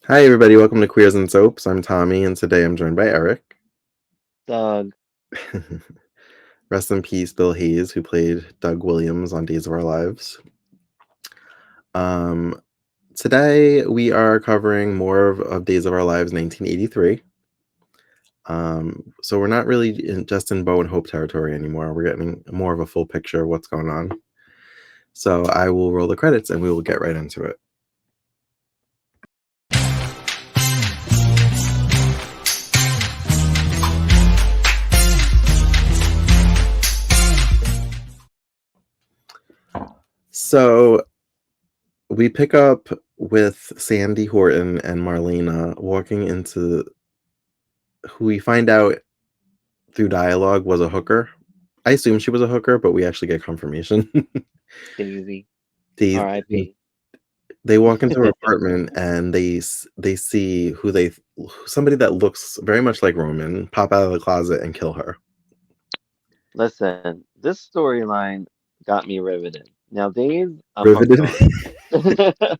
Hi, everybody. Welcome to Queers and Soaps. I'm Tommy, and today I'm joined by Eric. Doug. Rest in peace, Bill Hayes, who played Doug Williams on Days of Our Lives. Um, Today we are covering more of Days of Our Lives 1983. So we're not really just in Bo and Hope territory anymore. We're getting more of a full picture of what's going on. So I will roll the credits and we will get right into it. So we pick up with Sandy Horton and Marlena walking into who we find out through dialogue was a hooker. I assume she was a hooker, but we actually get confirmation. Daisy. they R.I.P. they walk into her apartment and they see somebody that looks very much like Roman pop out of the closet and kill her. Listen, this storyline got me riveted. Now, Dave, I'm hooked Riveted. on.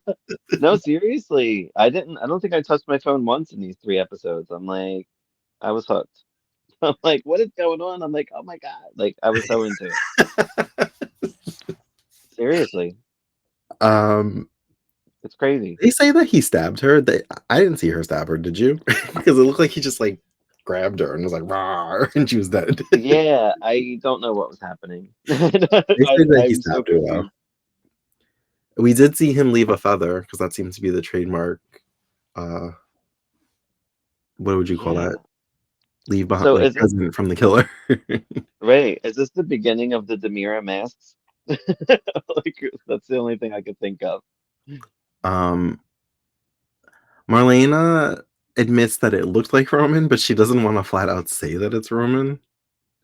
No, seriously. I don't think I touched my phone once in these three episodes. I was hooked. I'm like, what is going on? I'm like, oh my God. Like, I was so into it. Seriously. um, It's crazy. they say that he stabbed her. I didn't see her stab her. Did you? Because it looked like he just like grabbed her and was like, "Rawr," and she was dead. Yeah, I don't know what was happening. They say that he I'm so stabbed her though. confused. We did see him leave a feather because that seems to be the trademark. Uh, what would you call Yeah. that? Leave behind So like is this present from the killer. right? Is this the beginning of the Demira masks? Like that's the only thing I could think of. um, Marlena admits that it looked like Roman, but she doesn't want to flat out say that it's Roman.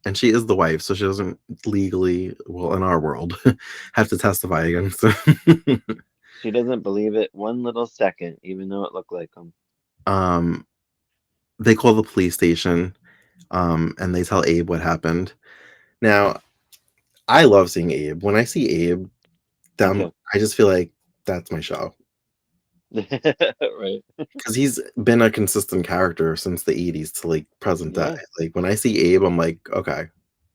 And she is the wife, so she doesn't legally, well, in our world, have to testify against him. She doesn't believe it one little second, even though it looked like him. um, they call the police station, and they tell Abe what happened. Now, I love seeing Abe. When I see Abe, Me too. I just feel like that's my show. Right. Because he's been a consistent character since the 80s to like present day. Yes. Like when I see Abe, I'm like, okay,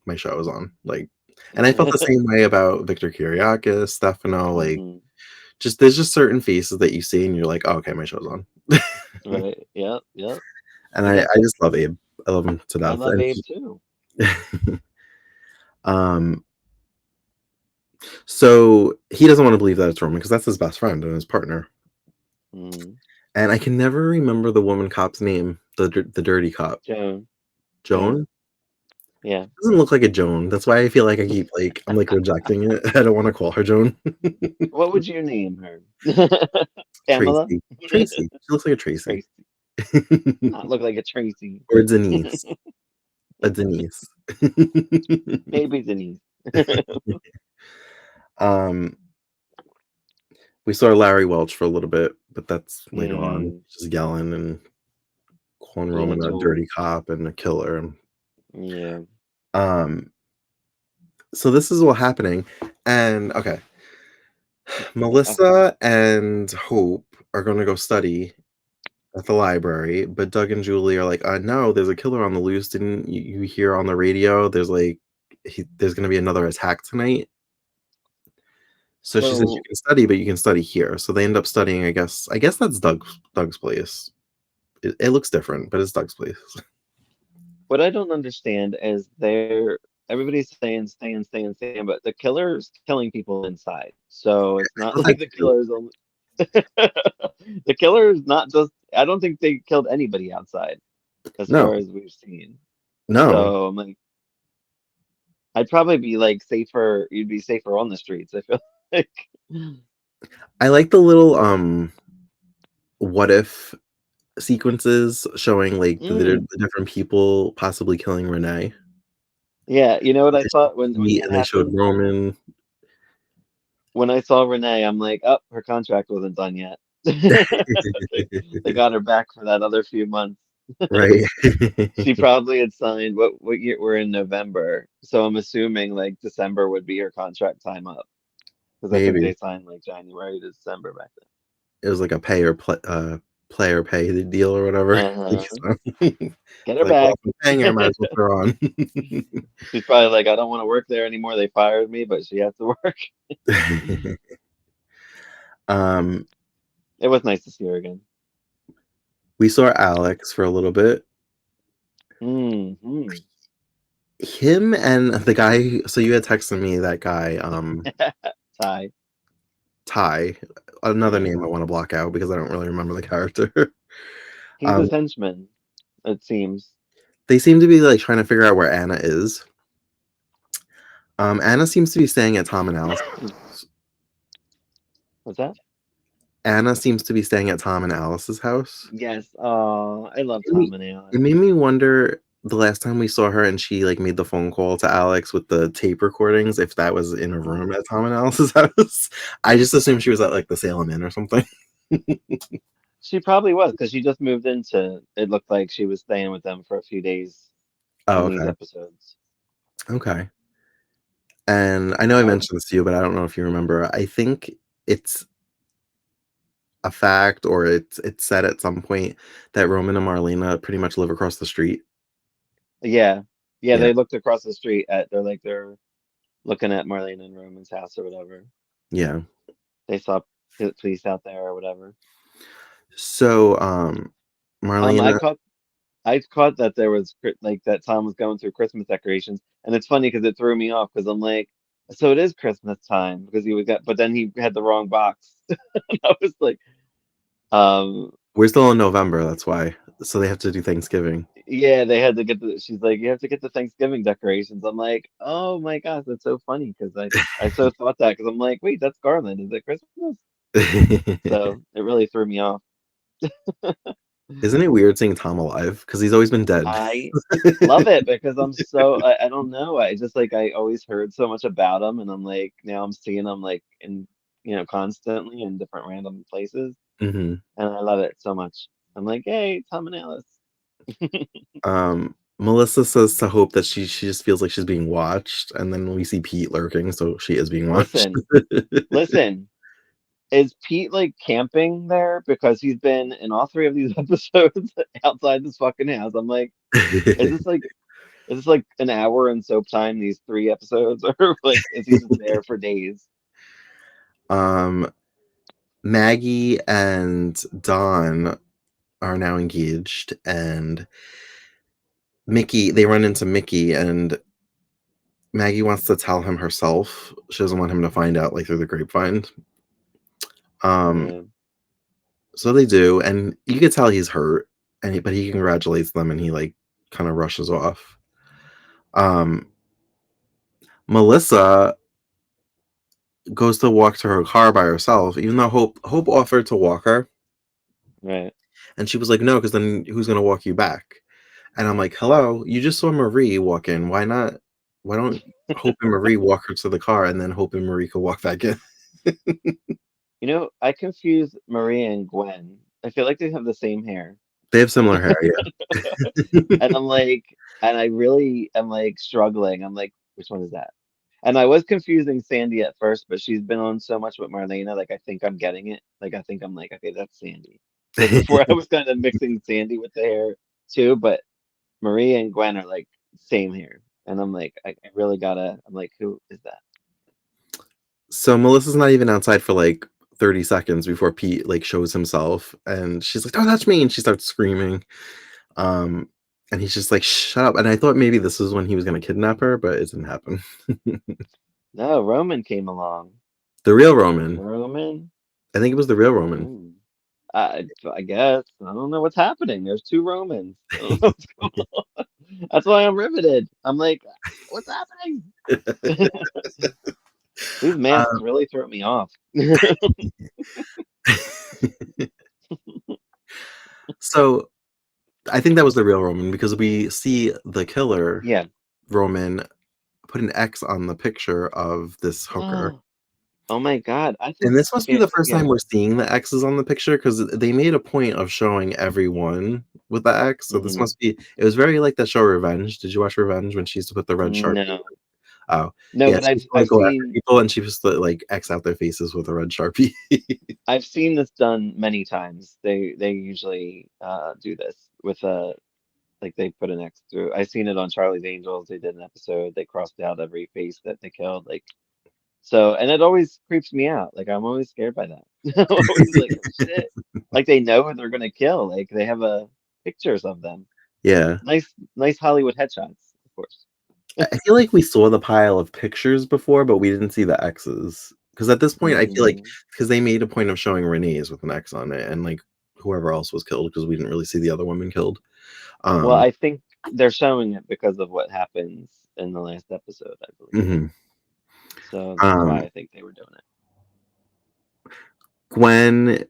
my show is on. Like, and I felt the same way about Victor Kiriakis, Stefano. Like, Hmm. just there's just certain faces that you see and you're like, oh, okay, my show's on. Right. Yep. Yep. And I Yep. just love Abe. I love him to I death. love Abe too. And um, so he doesn't want to believe that it's Roman because that's his best friend and his partner. Mm. And I can never remember the woman cop's name, the dirty cop. Joan. Joan. Joan? Yeah. Doesn't look like a Joan. That's why I feel like I'm like rejecting it. I don't want to call her Joan. What would you name her? Pamela? Tracy. Tracy. She looks like a Tracy. Tracy. Not look like a Tracy. Or Denise. A Denise. Maybe Denise. um, we saw Larry Welch for a little bit, but that's later on. Mm. Just yelling and calling Being a Roman a tool. dirty cop and a killer. Yeah. Um, so this is what happening. And okay, Melissa and Hope are going to go study at the library, but Doug and Julie are like, no, there's a killer on the loose. Didn't you hear on the radio? There's like, there's going to be another attack tonight. So she says you So can study, but you can study here. So they end up studying. I guess that's Doug's place. It looks different, but it's Doug's place. what I don't understand is everybody's saying staying, but the killer's killing people inside. So it's I not thought that like the too. killer's only the killer is not just I don't think they killed anybody outside as No, far as we've seen. no. So I'm like I'd probably be like safer you'd be safer on the streets, I feel like. I like the little what if sequences showing like Mm, the different people possibly killing Renee. yeah, you know what I They showed thought when Pete that and they showed happened? Roman. When I saw Renee, I'm like, oh, her contract wasn't done yet. They got her back for that other few months. Right. She probably had signed what year we're in November, so I'm assuming like December would be her contract time up because I think Maybe they signed like January to December back it was like a pay or play or pay the deal or whatever. Like, Uh-huh. so Get her like, "Well, back. if I'm paying her, I might as well put her on." She's probably like, I don't want to work there anymore. They fired me, but she has to work. Um, It was nice to see her again. we saw Alex for a little bit. Hmm. Him and the guy, so you had texted me that guy, Ty. Ty, another Yeah. name I wanna block out because I don't really remember the character. He's Um, his henchman, it seems. they seem to be, like, trying to figure out where Anna is. Anna seems to be staying at Tom and Alice's house. What's that? Anna seems to be staying at Tom and Alice's house. Yes. Oh, I love It made Tom and Alice. it made me wonder the last time we saw her and she, like, made the phone call to Alex with the tape recordings, if that was in a room Mhm. at Tom and Alice's house. I just assumed she was at, like, the Salem Inn or something. She probably was because she just moved into. It looked like she was staying with them for a few days Oh, in these okay. episodes. Okay. And I know I I would. mentioned this to you, but I don't know if you remember. I think it's a fact or it's said at some point that Roman and Marlena pretty much live across the street. Yeah. Yeah. Yeah. They looked across the street at. They're looking at Marlene and Roman's house or whatever. Yeah. They saw police out there or whatever. So, Um, I Marlena, caught I caught that there was like that Tom was going through Christmas decorations, and it's funny because it threw me off because I'm like, so it is Christmas time because he was got, but then he had the wrong box. And I was like, um, we're still in November, that's why. So they have to do Thanksgiving. yeah, they had to get the. She's like, you have to get the Thanksgiving decorations. I'm like, oh my gosh, that's so funny because I so thought that because I'm like, wait, that's Garland. Is it Christmas? So it really threw me off. Isn't it weird seeing Tom alive? Because he's always been dead. I love it because I'm so I don't know. I just like I always heard so much about him and I'm like now I'm seeing him like in constantly in different random places Mhm. and I love it so much. I'm like, hey, Tom and Alice. Melissa says to Hope that she just feels like she's being watched, and then we see Pete lurking, so she is being watched. Listen, listen. Is Pete like camping there because he's been in all three of these episodes outside this fucking house? I'm like, is this like is this like an hour in soap time these three episodes or like is he just there for days? Um, Maggie and Don are now engaged, and they run into Mickey, and Maggie wants to tell him herself. She doesn't want him to find out, like, through the grapevine. Um, Yeah. so they do, and you can tell he's hurt, but he congratulates them, and he, like, kinda rushes off. Um, Melissa goes to walk to her car by herself, even though Hope offered to walk her, Right. and she was like, "No, because then who's gonna walk you back?" And I'm like, "Hello, you just saw Marie walk in. Why not? Why don't Hope and Marie walk her to the car, and then Hope and Marie could walk back in?" I confuse Maria and Gwen. I feel like they have the same hair. They have similar hair, yeah. And I'm like, and I really am like struggling. I'm like, which one is that? And I was confusing Sandy at first, but she's been on so much with Marlena, like I think I'm getting it. Like I think I'm like, okay, that's Sandy. Because before I was kind of mixing Sandy with the hair too, but Maria and Gwen are like same hair. And I'm like, I really gotta, I'm like, who is that? So Melissa's not even outside for like 30 seconds before Pete like shows himself, and she's like, "Don't touch me!" And she starts screaming. Um, and he's just like, "Shut up!" And I thought maybe this was when he was gonna kidnap her, but it didn't happen. No, Roman came along. The real Roman. Roman? I think it was the real Roman. Hmm. I guess. I don't know what's happening. There's two Romans. I don't know what's going on. That's why I'm riveted. I'm like, what's happening? These masks Um, really throw me off. so I think that was the real Roman because we see the killer Yeah. Roman put an X on the picture of this hooker. Oh my God. I And just this must be can't. the first time Yeah. we're seeing the X's on the picture because they made a point of showing everyone with the X. So this Hmm. must be. It was very like that show Revenge. Did you watch Revenge when she used to put the red Sharpie? No. Oh, No, yeah, but she I've used to, like, I've go after seen people, and she used to, like, X out their faces with a red Sharpie. I've seen this done many times. They usually do this with like they put an X through. I've seen it on Charlie's Angels. They did an episode. They crossed out every face that they killed. Like so, and it always creeps me out. Like I'm always scared by that. I'm always like, oh shit. Like they know who they're gonna kill. Like they have pictures of them. Yeah. Nice Hollywood headshots, of course. I feel like we saw the pile of pictures before, but we didn't see the X's. Because at this point, I feel like Mm, because they made a point of showing Renee's with an X on it and, like, whoever else was killed because we didn't really see the other women killed. well, Um, I think they're showing it because of what happens in the last episode, I believe. mhm. So that's why Um, I think they were doing Gwen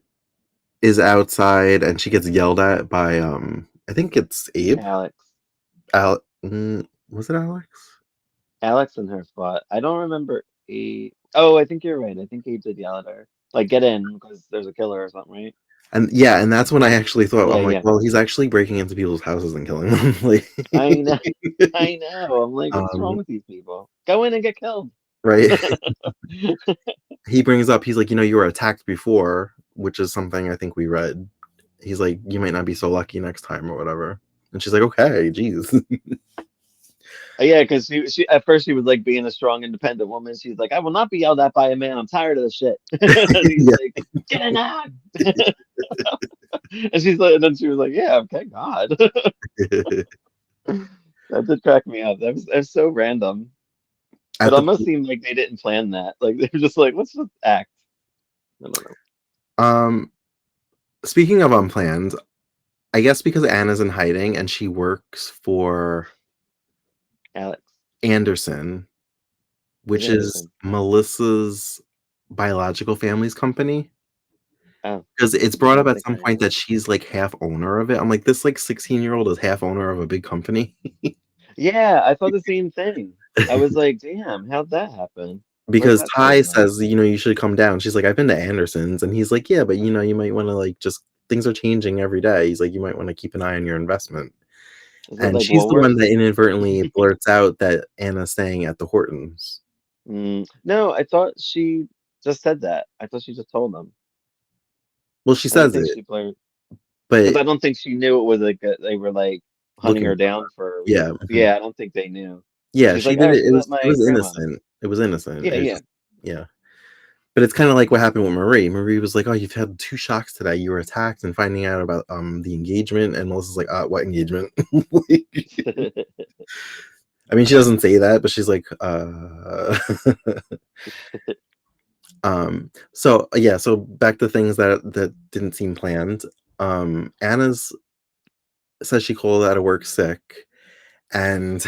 is outside and she gets yelled at by, I think it's it. Abe? Was it Alex? Alex and her fought. I don't remember Abe. Oh, I think you're right. I think Abe did yell at her. Like, get in because there's a killer or something, right? And yeah, and that's when I actually thought, Yeah, I'm like, yeah. "Well, he's actually breaking into people's houses and killing them." Like, I know. I know. I'm like, what's wrong um, with these people? Go in and get killed. right? He brings up, he's like, "You were attacked before," which is something I think we read. He's like, "You might not be so lucky next time," or whatever. And she's like, "Okay, jeez." Yeah, because she at first she was like being a strong, independent woman. She's like, I will not be yelled at by a man. I'm tired of this shit. And he's Yeah. like, get in now. And she's like, and then she was like, yeah, okay, God. That did crack me up. That was so random. It At the almost seemed like they didn't plan that. Like they were just like, let's just act. I don't know. um, speaking of unplanned, I guess because Anna's in hiding and she works for Alex. Anderson, Who's which is Anderson? Melissa's biological family's company. Oh, 'Cause it's I brought up don't at think some I point know. that she's, like, half owner of it. I'm like, "This, like, 16-year-old is half owner of a big company?" Yeah, I thought the same thing. I was like, damn, how'd that happen? Where's Because that Ty showing up? says, "You should come down." She's like, "I've been to Anderson's," and he's like, "Yeah, but, you might wanna, like, just things are changing every day." He's like, "You might wanna keep an eye on your investment." Is it And like she's the one Woolworths? that inadvertently blurts out that Anna's staying at the Hortons. No, I thought she just said that. I thought she just told them. Well, she I don't says think it, she blurred because but I don't think she knew it was like they were like hunting looking her for down her. for a Yeah, reason. mhm. Yeah, I don't think they knew. Yeah, She's she like, did oh, it. she's at It my was grandma's. innocent. It was innocent. Yeah, It was yeah. just yeah. But it's kinda like what happened with Marie. Marie was like, "Oh, you've had 2 shocks today. You were attacked and finding out about, the engagement," and Melissa's like, what engagement?" Like, I mean, she doesn't say that, but she's like, yeah, so back to things that didn't seem planned. Anna's says she called out of work sick, and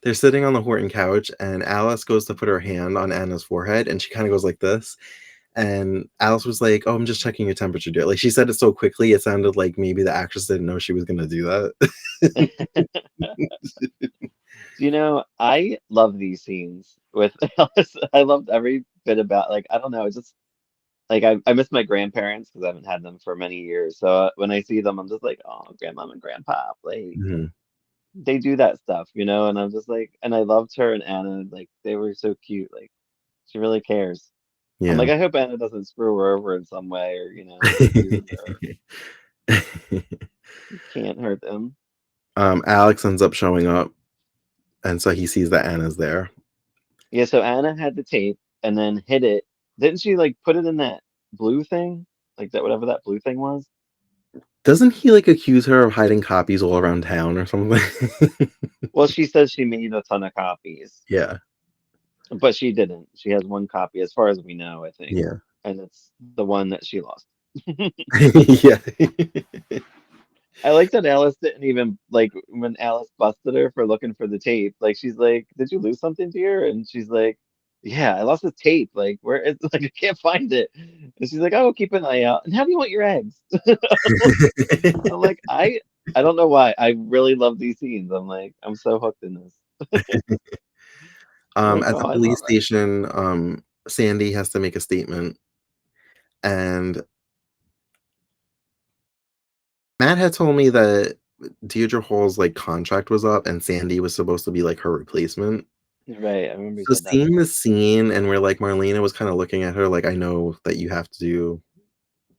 they're sitting on the Horton couch, and Alice goes to put her hand on Anna's forehead, and she kinda goes like this. And Alice was like, "Oh, I'm just checking your temperature, dear." Like, she said it so quickly, it sounded like maybe the actress didn't know she was gonna do that. I love these scenes with Alice. I loved every bit about like I don't know, it's just like I miss my grandparents because I haven't had them for many years. So when I see them, I'm just like, oh, grandmom and grandpa, like Mhm. they do that stuff, and I'm just like, and I loved her and Anna, like they were so cute. Like she really cares. I'm Yeah. like, I hope Anna doesn't screw her over in some way or abuse her. You can't hurt them. Alex ends up showing up, and so he sees that Anna's there. Yeah, so Anna had the tape and then hid it. Didn't she like put it in that blue thing? Like that whatever that blue thing was? Doesn't he, like, accuse her of hiding copies all around town or something? Well, she says she made a ton of copies, Yeah. but she didn't. She has one copy as far as we know, I think. Yeah. And it's the one that she lost. Yeah. I like that Alice didn't even like when Alice busted her for looking for the tape. Like she's like, "Did you lose something, dear?" And she's like, "Yeah, I lost the tape. Like where it's like I can't find it." And she's like, "Oh, keep an eye out." And how do you want your eggs? I'm like, I don't know why. I really love these scenes. I'm like, I'm so hooked in this. I'm like, At oh, the I police love it. station, Sandy has to make a statement, and Matt had told me that Deirdre Hall's, like, contract was up and Sandy was supposed to be, like, her replacement. Right. I remember you So said that. seeing the scene and where, like, Marlena was kinda looking at her like, "I know that you have to do,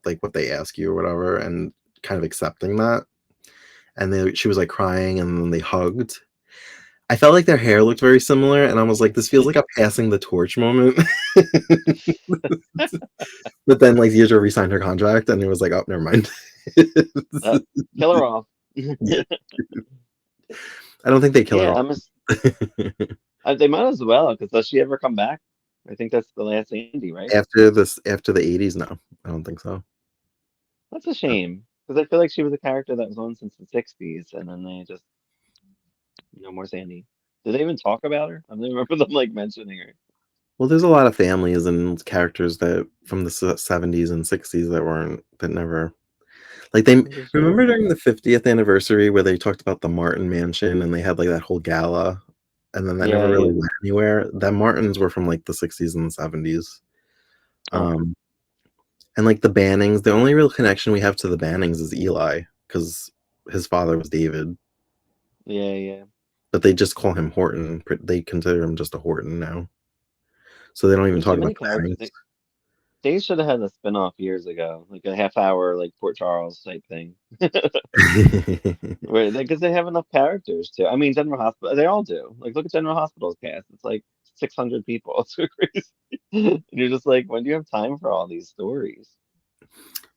like, what they ask you or whatever," and kind of accepting that, and she was, like, crying, and then they hugged. I felt like their hair looked very similar, and I was like, "This feels like a passing the torch moment." But then, like, Deirdre resigned her contract, and it was like, "Oh, never mind." uh, Kill her off. Yeah. I don't think they kill her Yeah, off. they might as well, because does she ever come back? I think that's the last Andy, right? After the '80s, no, I don't think so. That's a shame, because I feel like she was a character that was on since the '60s, and then they just no more Sandy. Did they even talk about her? I don't remember them like mentioning her. Well, there's a lot of families and characters that from the '70s and '60s that never like, they This is true. remember during the 50th anniversary where they talked about the Martin Mansion and they had, like, that whole gala, and then that never Yeah, really yeah. went anywhere? The Martins were from, like, the '60s and the '70s. Huh. Um, and, like, the Bannings, the only real connection we have to the Bannings is Eli, because his father was David, Yeah, yeah. but they just call him Horton. They consider him just a Horton now, so they don't even There's too talk about many the characters. They should have had a spin-off years ago, like a half hour, like Port Charles type thing. Bannings. Where because they have enough characters too. I mean, General Hospital, they all do. Like, look at General Hospital's cast. It's like 600 people. It's so crazy. And you're just like, when do you have time for all these stories?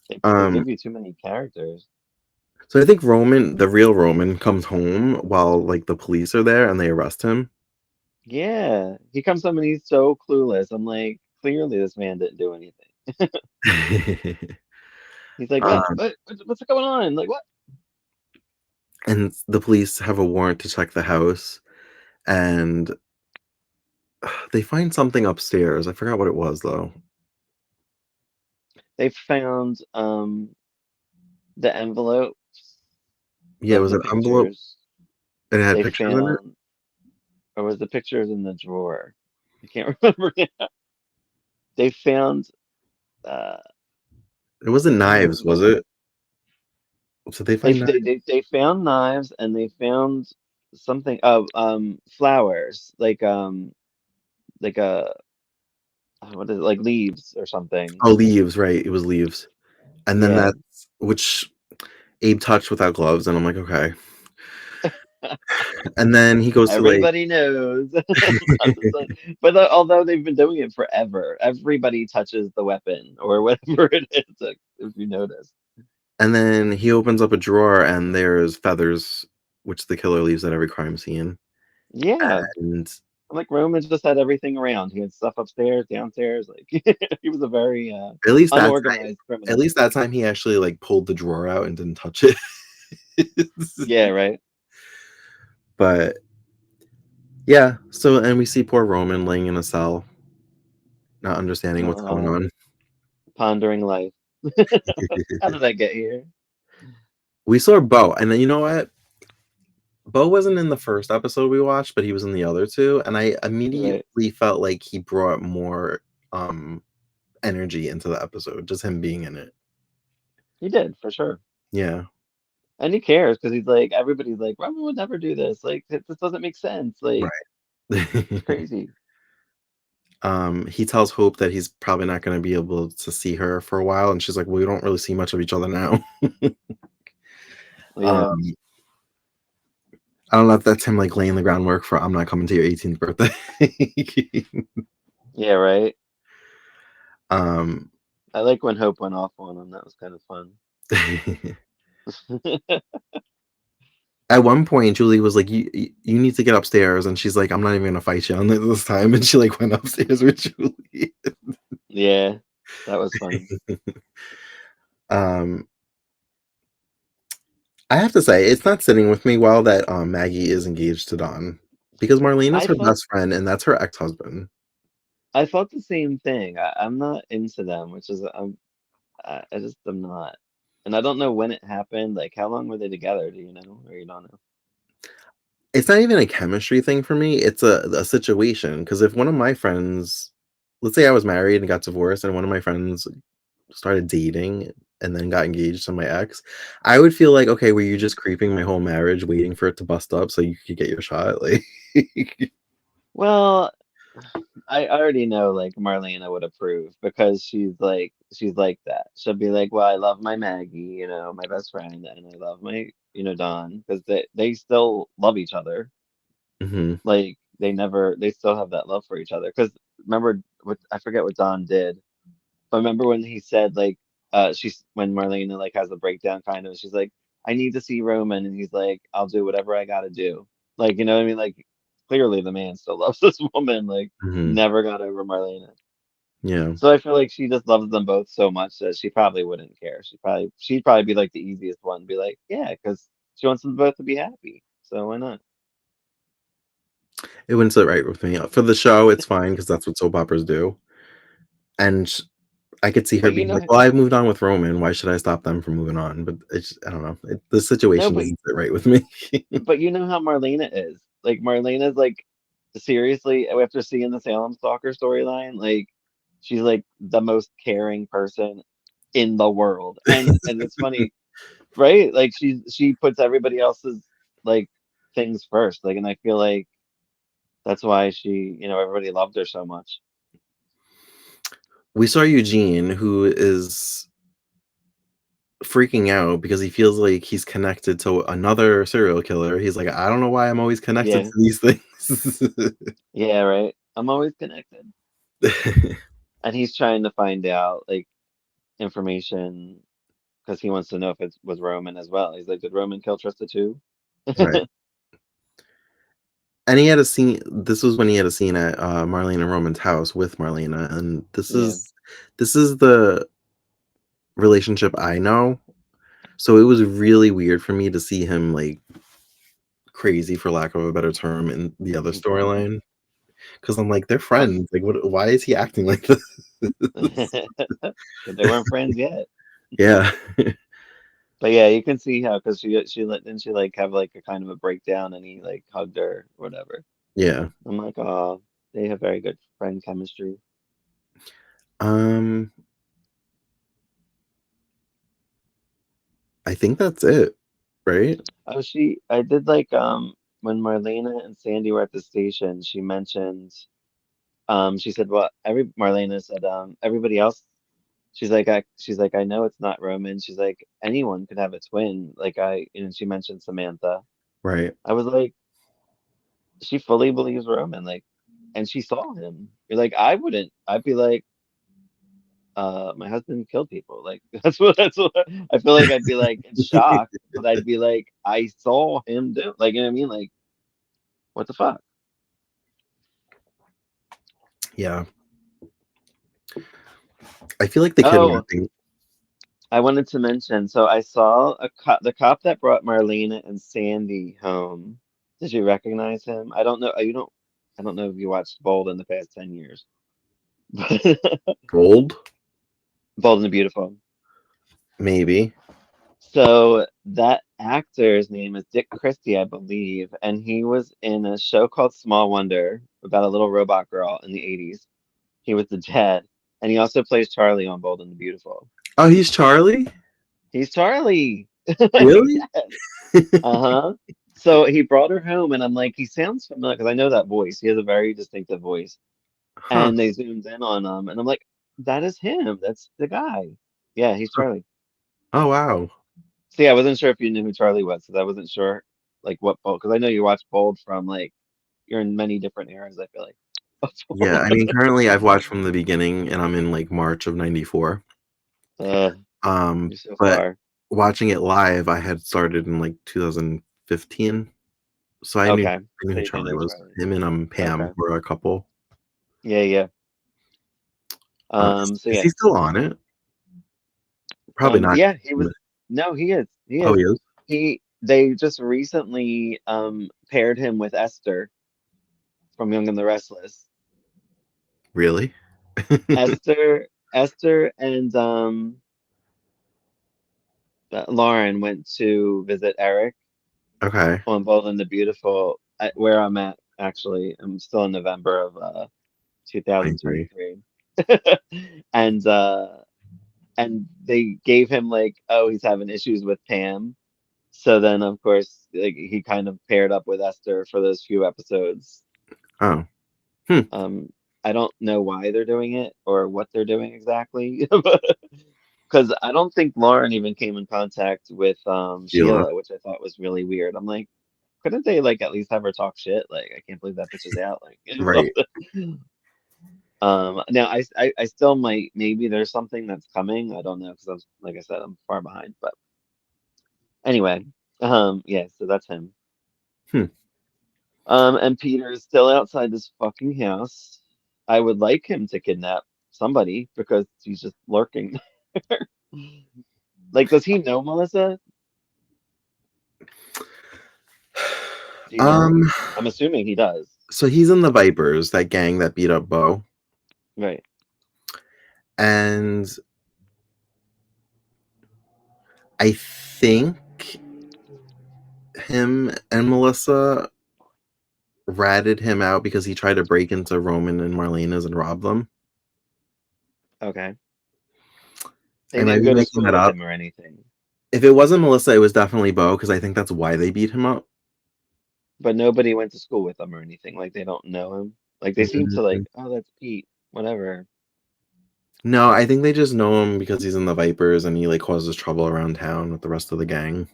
They Um, give you too many characters. so I think Roman, the real Roman, comes home while, like, the police are there and they arrest him. Yeah, he comes home and he's so clueless. I'm like, clearly this man didn't do anything. He's like, what? Um, What's going on? Like, what? and the police have a warrant to check the house, and they find something upstairs. I forgot what it was though. They found the envelopes Yeah, it of was the an envelope pictures. and it had They pictures in it. found, or was the pictures in the drawer? I can't remember. They found, uh, It wasn't I don't knives, was remember. it? So they find knives. They found knives and they found something of flowers like what is it, like leaves or something. Oh, leaves, right? It was leaves, and then Yeah. that's which Abe touched without gloves, and I'm like, okay. And then he goes to like, Everybody knows. I'm just like, but although they've been doing it forever, everybody touches the weapon or whatever it is, like, if you notice. and then he opens up a drawer, and there's feathers, which the killer leaves at every crime scene, Yeah. and I'm like Roman just had everything around. He had stuff upstairs, downstairs. Like he was a very at least that time, unorganized at criminal. least that time he actually like pulled the drawer out and didn't touch it. Yeah, right. But yeah, so and we see poor Roman laying in a cell, not understanding what's going Uh, on. pondering life. How did I get here? We saw Bo, and then you know what? Bo wasn't in the first episode we watched, but he was in the other two, and I Right. immediately felt like he brought more energy into the episode, just him being in it. He did for sure. Yeah. And he cares because he's like, everybody's like, Roman would never do this. Like, this doesn't make sense. Like, it's Right. crazy. He tells Hope that he's probably not gonna be able to see her for a while, and she's like, "Well, we don't really see much of each other now." Yeah. Um, I don't know if that's him, like, laying the groundwork for, "I'm not coming to your 18th birthday." Yeah, right. Um, I like when Hope went off on him. That was kind of fun. at one point, Julie was like, "You need to get upstairs," and she's like, "I'm not even gonna fight you on this time," and she, like, went upstairs with Julie. Yeah, that was funny. Um, I have to say, it's not sitting with me well that, Maggie is engaged to Don, because Marlene is I her thought best friend, and that's her ex-husband. I thought the same thing. I'm not into them, which is I just am not. And I don't know when it happened. Like, how long were they together? Do you know, or you don't know? It's not even a chemistry thing for me, it's a situation. Because if one of my friends, let's say I was married and got divorced, and one of my friends started dating and then got engaged to my ex, I would feel like, "Okay, were you just creeping my whole marriage, waiting for it to bust up so you could get your shot?" Like Well, I already know like Marlena would approve because she's like that. She'll be like, "Well, I love my Maggie, my best friend, and I love my, Dawn because they still love each other. Hmm. Like they still have that love for each other. Because remember what I forget what Don did, but remember when he said like she's when Marlena like has a breakdown kind of, she's like, "I need to see Roman," and he's like, "I'll do whatever I gotta do." Like, you know what I mean? Like clearly the man still loves this woman, like Hmm. never got over Marlena. Yeah. So I feel like she just loves them both so much that she probably wouldn't care. She'd probably be like the easiest one, be like, yeah, because she wants them both to be happy. So why not? It wouldn't sit right with me. For the show, it's fine because that's what soap operas do. And I could see her But you being like, know, "Well, I've moved on with Roman. Why should I stop them from moving on?" But it's I don't know. The no, situation but doesn't sit right with me. but you know how Marlena is. Like Marlena's like seriously after seeing the Salem Stalker storyline, like she's like the most caring person in the world. And it's funny, right? Like she puts everybody else's like things first. Like and I feel like that's why everybody loved her so much. We saw Eugene, who is freaking out because he feels like he's connected to another serial killer. He's like, "I don't know why I'm always connected to Yeah. these things." Yeah, right. I'm always connected. And he's trying to find out like information because he wants to know if it was Roman as well. He's like, did Roman kill Trista too? Right. And he had a scene this was when he had a scene at, Marlena and Roman's house with Marlena, and Yeah. this is the relationship I know, so it was really weird for me to see him, like, crazy, for lack of a better term, in the other storyline, because 'cause I'm like, "They're Well, friends, like, what why is he acting like this?" they weren't friends yet. Yeah. But yeah, you can see how because didn't she like have like a kind of a breakdown and he like hugged her or whatever. Yeah. I'm like, oh, they have very good friend chemistry. Um, I think that's it, right? Oh, I did like when Marlena and Sandy were at the station, she mentioned she said, well, Marlena said, everybody else, she's like, I know it's not Roman. She's like, anyone could have a twin. Like and she mentioned Samantha. Right. I was like, she fully believes Roman, like, and she saw him. You're like, I wouldn't. I'd be like, my husband killed people. Like that's what I feel like I'd be like in shock, but I'd be like, I saw him do like you know what I mean? Like, what the fuck? Yeah. I feel like the Oh, kidnapping. I wanted to mention, so I saw the cop that brought Marlena and Sandy home. Did you recognize him? I don't know. You don't. I don't know if you watched Bold in the past 10 years, but Gold? Bold and the Beautiful. Maybe. So that actor's name is Dick Christie, I believe, and he was in a show called Small Wonder about a little robot girl in the 80s. He was the dad, and he also plays Charlie on Bold and the Beautiful. Oh, he's Charlie? He's Charlie. Really? Yes. Uh-huh. So he brought her home, and I'm like, he sounds familiar because I know that voice. He has a very distinctive voice. Huh. And they zoomed in on him, and I'm like, that is him. That's the guy. Yeah, he's Huh. Charlie. Oh, wow. See, I wasn't sure if you knew who Charlie was, because I wasn't sure like what Bold, because I know you watch Bold from like you're in many different eras, I feel like. Yeah, I mean, currently, I've watched from the beginning, and I'm in, like, March of '94. Uh, Um, you're so but far. watching it live, I had started in, like, 2015, so Okay. I knew So who you do Charlie know was. Charlie. Him and, Okay. Pam were a couple. Yeah, yeah. Is So is yeah. he still on it? Probably not. Yeah, he was no, he is. He Oh, is. he is? They just recently paired him with Esther from Young and the Restless. Really? Esther and Lauren went to visit Eric Okay. on Bold and the Beautiful, where I'm at actually. I'm still in November of I agree. 2023. And and they gave him like, oh, he's having issues with Pam. So then of course like he kind of paired up with Esther for those few episodes. Oh. Hmm. Um, I don't know why they're doing it or what they're doing exactly, because I don't think Lauren even came in contact with Sheila. Sheila, which I thought was really weird. I'm like, couldn't they like at least have her talk shit? Like, I can't believe that bitch is out. Like, Right. now I still might maybe there's something that's coming. I don't know because I was like I said I'm far behind. But anyway, yeah, so that's him. Hmm. And Peter is still outside this fucking house. I would like him to kidnap somebody because he's just lurking. Like, does he know Melissa? Do you know? Um, I'm assuming he does. so he's in the Vipers, that gang that beat up Bo. Right. And I think him and Melissa ratted him out because he tried to break into Roman and Marlena's and rob them. Okay. They I might didn't be go to making school that with up. him or anything. If it wasn't Melissa, it was definitely Bo because I think that's why they beat him up. But nobody went to school with him or anything. Like, they don't know him. Like, they seem to like, Mhm. oh, that's Pete. Whatever. No, I think they just know him because he's in the Vipers and he like causes trouble around town with the rest of the gang.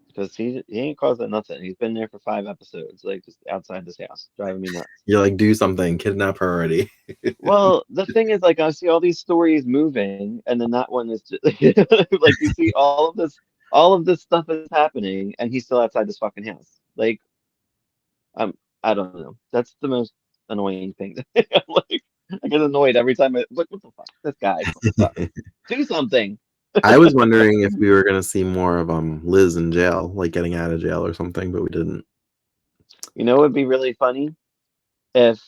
Because he ain't causing nothing. He's been there for 5 episodes, like just outside this house, driving me nuts. You're like, do something, kidnap her already. Well, the thing is, like, I see all these stories moving, and then that one is just, like you see all of this stuff is happening, and he's still outside this fucking house. Like, I'm, I don't know. That's the most annoying thing. I'm like, I get annoyed every time like, what the fuck? This guy, what the fuck? Do something. I was wondering if we were gonna see more of Liz in jail, like getting out of jail or something, but we didn't. You know, it would be really funny if,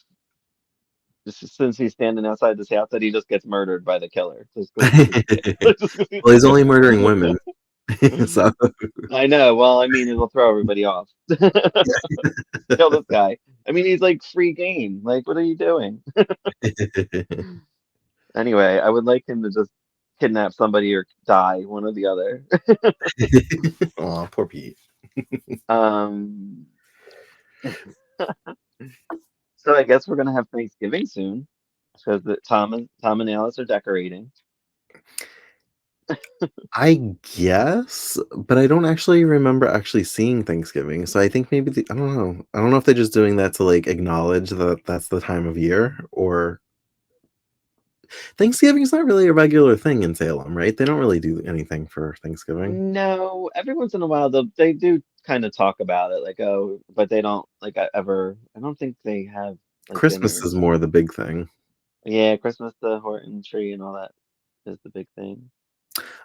since he's standing outside this house, that he just gets murdered by the killer, just because he's an idiot. Just 'cause Well, he's only murdering women, so I know. Well, I mean, it'll throw everybody off. Kill this guy. I mean, he's like free game. Like, what are you doing? Anyway, I would like him to just kidnap somebody or die, one or the other. Aw, poor Pete. Um, so I guess we're gonna have Thanksgiving soon because Tom and Alice are decorating. I guess, but I don't actually remember actually seeing Thanksgiving. So I think maybe I don't know. I don't know if they're just doing that to like acknowledge that that's the time of year, or Thanksgiving is not really a regular thing in Salem, right? They don't really do anything for Thanksgiving. No, every once in a while they do kind of talk about it, like oh, but they don't like ever. I don't think they have like Christmas is dinners. more the big thing. Yeah, Christmas, the Horton tree and all that is the big thing.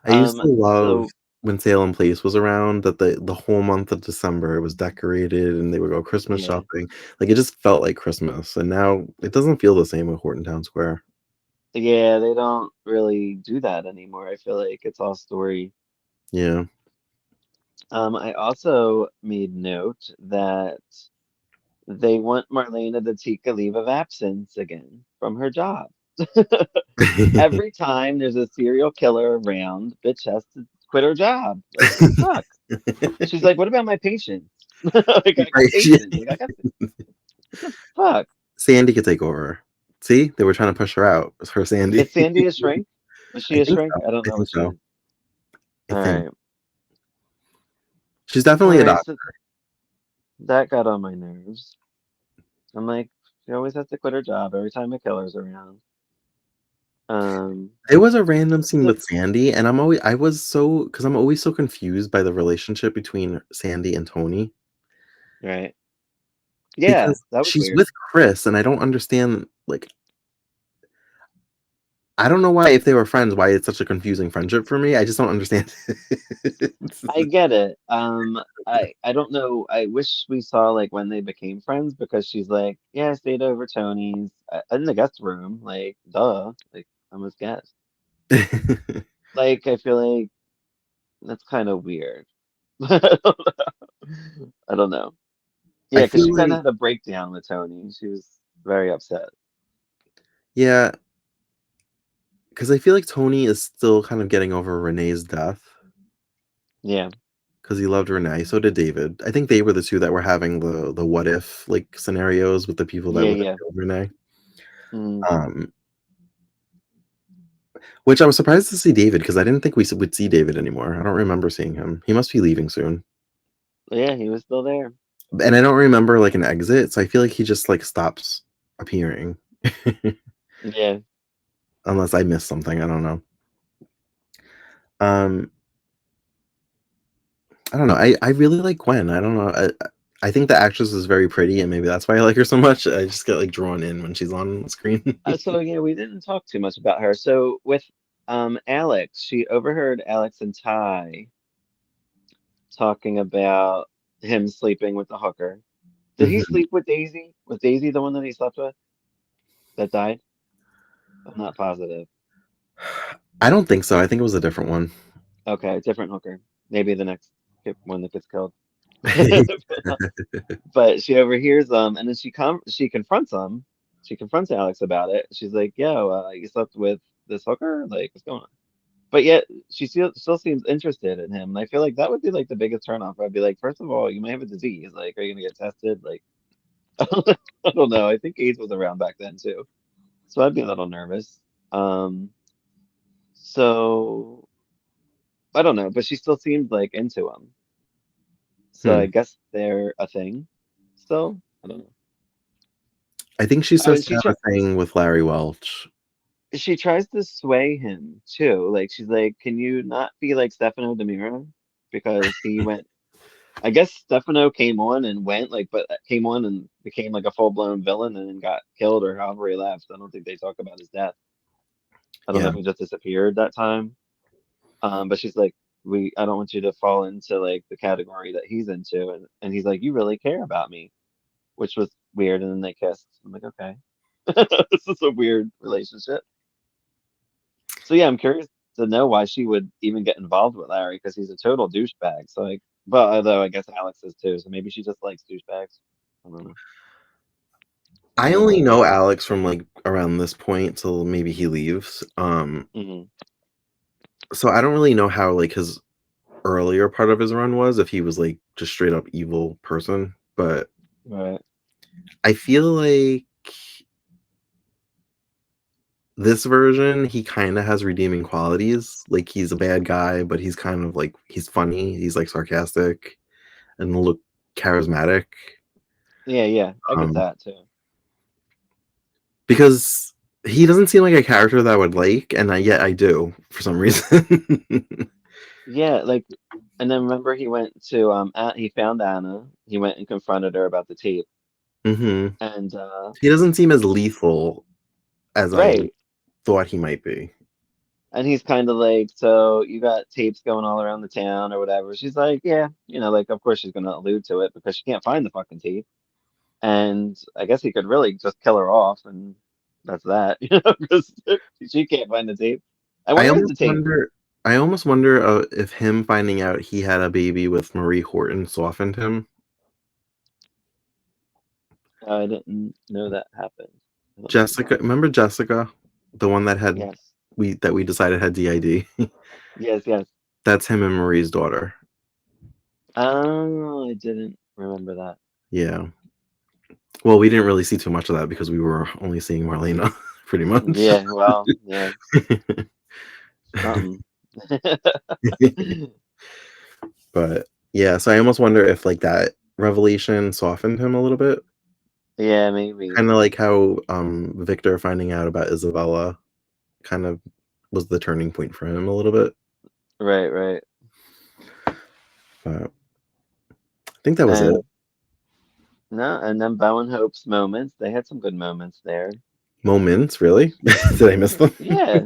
I used to love So when Salem Place was around that the whole month of December it was decorated and they would go Christmas yeah, shopping. Like it just felt like Christmas. And now it doesn't feel the same with Horton Town Square. yeah, they don't really do that anymore. I feel like it's all story. Yeah. I also made note that they want Marlena to take a leave of absence again from her job. Every time there's a serial killer around, bitch has to quit her job. Like this sucks. She's like, what about my patients? Like I got Right. patients. Like I got what the fuck? Sandy could take over. See, they were trying to push her out. It's her Sandy. Is Sandy a shrink? Is I she a think shrink? so. I don't I know think what she so. is. I All think right. she's All definitely a right. doctor. So that got on my nerves. I'm like, she always has to quit her job every time a killer's around. Um, It was a random scene so with Sandy, and I was so because I'm always so confused by the relationship between Sandy and Tony right. Yeah, because that was she's weird. with Chris, and I don't understand. Like, I don't know why if they were friends, why it's such a confusing friendship for me. I just don't understand. I get it. I don't know. I wish we saw like when they became friends because she's like, yeah, I stayed over Tony's in the guest room. Like, duh. Like, I'm his guest. Like, I feel like that's kind of weird. I don't know. I Yeah, because feel she kind of like had a breakdown with Tony. She was very upset. yeah, because I feel like Tony is still kind of getting over Renee's death Yeah. because he loved Renee. So did David. I think they were the two that were having the what if like scenarios with the people that Yeah, would have yeah. killed Renee. Mm. Um, which I was surprised to see David because I didn't think we would see David anymore. I don't remember seeing him. He must be leaving soon. Yeah, he was still there. And I don't remember like an exit, so I feel like he just like stops appearing. Yeah. Unless I missed something, I don't know. Um, I don't know. I really like Gwen. I don't know. I think the actress is very pretty, and maybe that's why I like her so much. I just get like drawn in when she's on screen. So yeah, we didn't talk too much about her. So with Alex, she overheard Alex and Ty talking about him sleeping with the hooker. Did he Mhm. sleep with Daisy? Was Daisy the one that he slept with that died? I'm not positive. I don't think so. I think it was a different one. Okay, different hooker. Maybe the next one that gets killed. But she overhears them, and then she confronts them. She confronts Alex about it. She's like, "Yo, you slept with this hooker? Like, what's going on?" But yet she still seems interested in him, and I feel like that would be like the biggest turnoff. I'd be like, first of all, you might have a disease. Like, are you gonna get tested? Like, I don't know. I think AIDS was around back then too, so I'd be a little nervous. Um, so I don't know, but she still seemed like into him. So I Hmm. guess they're a thing. Still, I don't know. I think she Oh, starts and to have a thing with Larry Welch. she tries to sway him too. Like she's like, "Can you not be like Stefano Demira?" Because he went. I guess Stefano came on and went like, but came on and became like a full blown villain and then got killed or however he left. I don't think they talk about his death. I don't know Yeah. if he just disappeared that time. But she's like, I don't want you to fall into like the category that he's into, and he's like, you really care about me, which was weird. And then they kissed. I'm like, okay, this is a weird relationship. So yeah, I'm curious to know why she would even get involved with Larry because he's a total douchebag. So like, but although I guess Alex is too, so maybe she just likes douchebags. I don't know. I I don't know only why. know Alex from like around this point till maybe he leaves. Hmm. So I don't really know how like his earlier part of his run was, if he was like just straight up evil person, but Right. I feel like this version, he kind of has redeeming qualities. Like he's a bad guy, but he's kind of like he's funny. He's like sarcastic and look charismatic. Yeah, yeah. I get Um, that too. because he doesn't seem like a character that I would like, and yet I do for some reason. Yeah, like, and then remember he went to he found Anna. He went and confronted her about the tape, Hmm. and He doesn't seem as lethal as I right. thought he might be. And he's kind of like, so you got tapes going all around the town or whatever. She's like, yeah, like of course she's gonna allude to it because she can't find the fucking tape. And I guess he could really just kill her off, and that's that, because she can't find the tape. And I where is almost the tape? wonder. I almost wonder if him finding out he had a baby with Marie Horton softened him. I didn't know that happened. I don't remember Jessica, that. remember Jessica, the one Yes, we decided had DID. yes, yes. That's him and Marie's daughter. Oh, I didn't remember that. Yeah. Well, we didn't really see too much of that because we were only seeing Marlena, pretty much. Yeah, well, yeah, something. But yeah, so I almost wonder if like that revelation softened him a little bit. Yeah, maybe. Kind of like how Victor finding out about Isabella kind of was the turning point for him a little bit. Right, right. But I think that was it. And no, and then Bow and Hope's moments. They had some good moments there. Moments, really? Did I miss them? Yeah,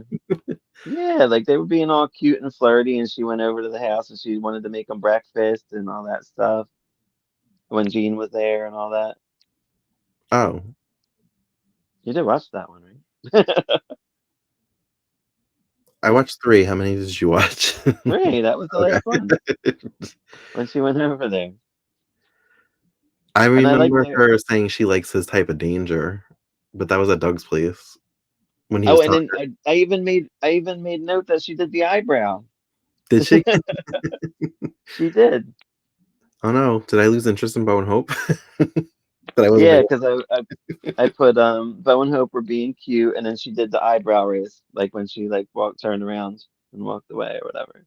yeah, like they were being all cute and flirty, and she went over to the house and she wanted to make them breakfast and all that stuff when Jean was there and all that. Oh, You did watch that one, right? I Yeah. watched 3. How many did you watch? Right, that was the Okay. last one when she went over there. I And I like remember the her saying she likes his type of danger, but that was at Doug's place when he oh, was and telling then her. I even made note that she did the eyebrow. Did she? She She did. Oh no, did I lose interest in Bo and Hope? That I wasn't Yeah, paying. because I put Bo and Hope were being cute, and then she did the eyebrow raise, like when she like walked turned around and walked away or whatever.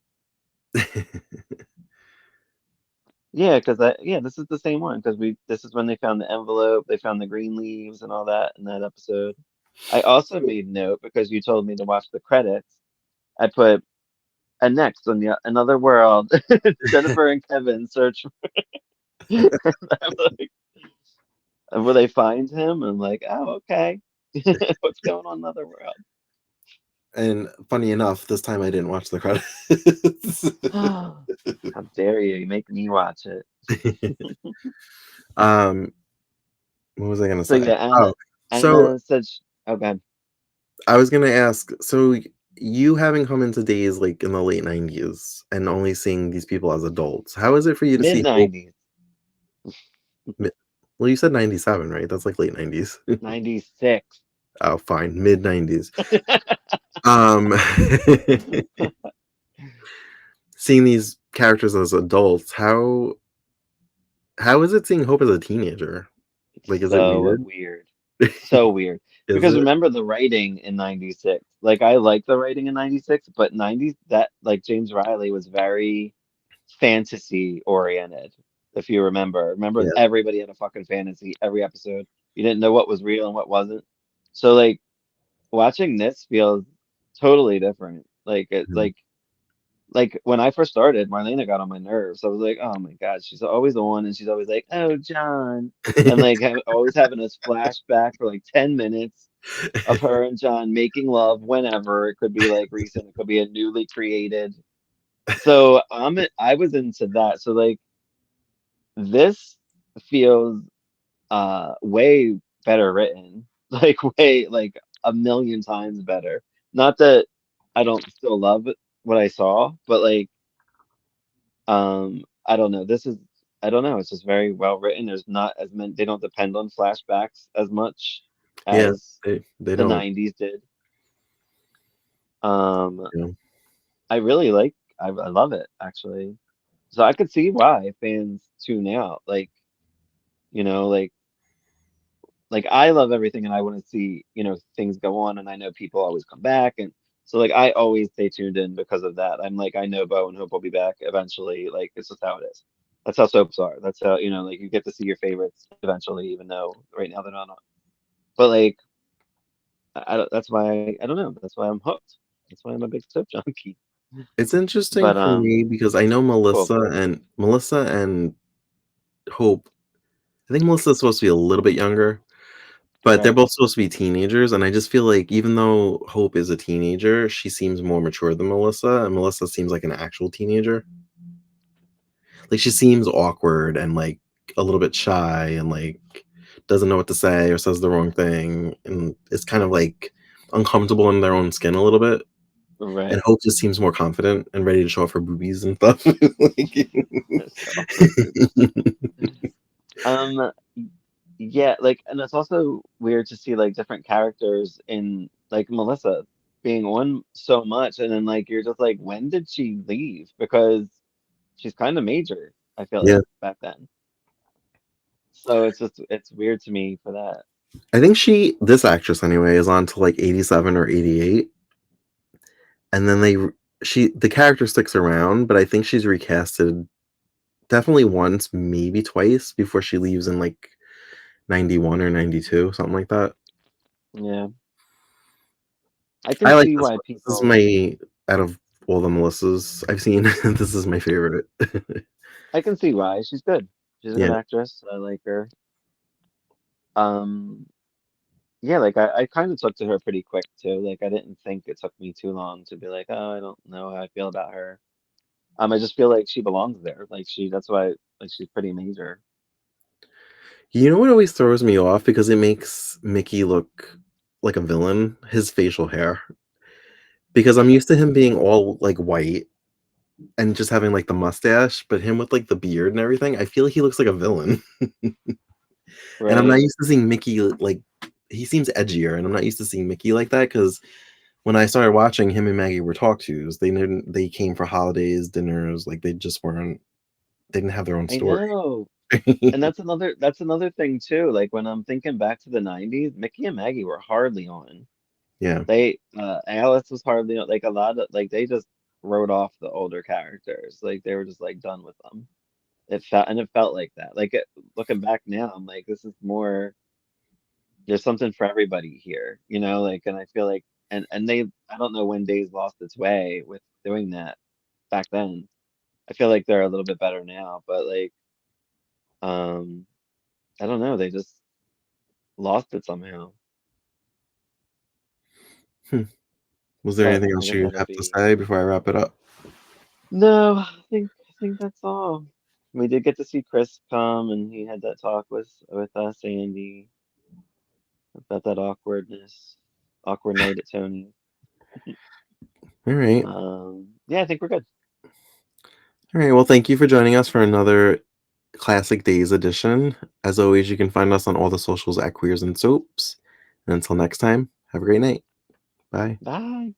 Yeah, because yeah, this is the same one because we this is when they found the envelope, they found the green leaves and all that in that episode. I also made note because you told me to watch the credits. I put a next on the another world. Jennifer and Kevin search. I'm like, will they find him? I'm like, oh, okay. What's going on in another world? And funny enough, this time I didn't watch the credits. How dare you? You make me watch it. Um, what was I gonna So say? yeah, Oh, so Anna said, oh God, I was gonna ask, so you having come into days like in the late 90s and only seeing these people as adults, how is it for you to mid see Hope? 90s, mi- Well, you said 97, right? That's like late 90s. 96. Oh, fine, mid 90s. Um, seeing these characters as adults, how is it seeing Hope as a teenager? Like, is it So weird? weird. So weird. Is Because it? remember the writing in 96. Like I like the writing in 96, but 90s that like James Riley was very fantasy oriented. If you remember. Remember Yeah. everybody had a fucking fantasy every episode. You didn't know what was real and what wasn't. So like watching this feels totally different. Like it Mhm. like when I first started, Marlena got on my nerves. I was like, oh my God, she's always on and she's always like, oh, John. And like always having this flashback for like 10 minutes of her and John making love whenever. It could be like recent, it could be a newly created. So I was into that. So like this feels way better written. Like way like a million times better. Not that I don't still love what I saw, but like I don't know. This is I don't know. It's just very well written. There's not as many. They don't depend on flashbacks as much Yeah, as they the don't, 90s did. Um, you know. I really like. I love it actually. So I could see why fans tune out. Like you know, like I love everything, and I want to see things go on, and I know people always come back, and so like I always stay tuned in because of that. I'm like I know Bo and Hope will be back eventually. Like it's just how it is. That's how soaps are. That's how like you get to see your favorites eventually, even though right now they're not on. But like that's why I don't know. That's why I'm hooked. That's why I'm a big soap junkie. It's interesting But for me because I know cool, Melissa and Hope. I think Melissa's supposed to be a little bit younger, but they're right, both supposed to be teenagers, and I just feel like even though Hope is a teenager, she seems more mature than Melissa, and Melissa seems like an actual teenager. Like she seems awkward and like a little bit shy and like doesn't know what to say or says the wrong thing and it's kind of like uncomfortable in their own skin a little bit. And right. Hope just seems more confident and ready to show off her boobies and stuff. Like, Show off her boobies. Um, Yeah, like, and it's also weird to see like different characters in like Melissa being on so much, and then like you're just like, when did she leave? Because she's kind of major, I feel yeah, like back then. So it's weird to me for that. I think this actress anyway, is on to like 87 or 88, and then the character sticks around, but I think she's recasted definitely once, maybe twice before she leaves in like 91 or 92, something like that. Yeah, I can I like see this why one. This is people. my out of all the Melissas I've seen, this is my favorite. I can see why she's good. She's a good Yeah. actress. I like her. Um, yeah, like I kind of took to her pretty quick too. Like I didn't think it took me too long to be like, oh, I don't know how I feel about her. I just feel like she belongs there. Like that's why like she's pretty major. You know what always throws me off because it makes Mickey look like a villain? His facial hair. Because I'm used to him being all, like, white and just having, like, the mustache, but him with, like, the beard and everything, I feel like he looks like a villain. And I'm not Right, used to seeing Mickey, like he seems edgier, and I'm not used to seeing Mickey like that. Because when I started watching, him and Maggie were talk tos. They came for holidays, dinners, like, they just weren't. They didn't have their own I story. know. And that's another thing too. Like when I'm thinking back to the 90s, Mickey and Maggie were hardly on. Yeah. Alice was hardly on. Like a lot of like they just wrote off the older characters. Like they were just like done with them. It felt like that. Looking back now, I'm like, this is more. There's something for everybody here, Like, and I feel like, and I don't know when Days lost its way with doing that back then. I feel like they're a little bit better now, but like, um, I don't know. They just lost it somehow. Hmm. Was there But anything I else guess you that'll have to be. say before I wrap it up? No, I think that's all. We did get to see Chris come, and he had that talk with us, Andy, about that awkward night at Tony. All right. Yeah, I think we're good. All right. Well, thank you for joining us for another Classic Days edition. As always, you can find us on all the socials at Queers and Soaps. And until next time, have a great night. Bye. Bye.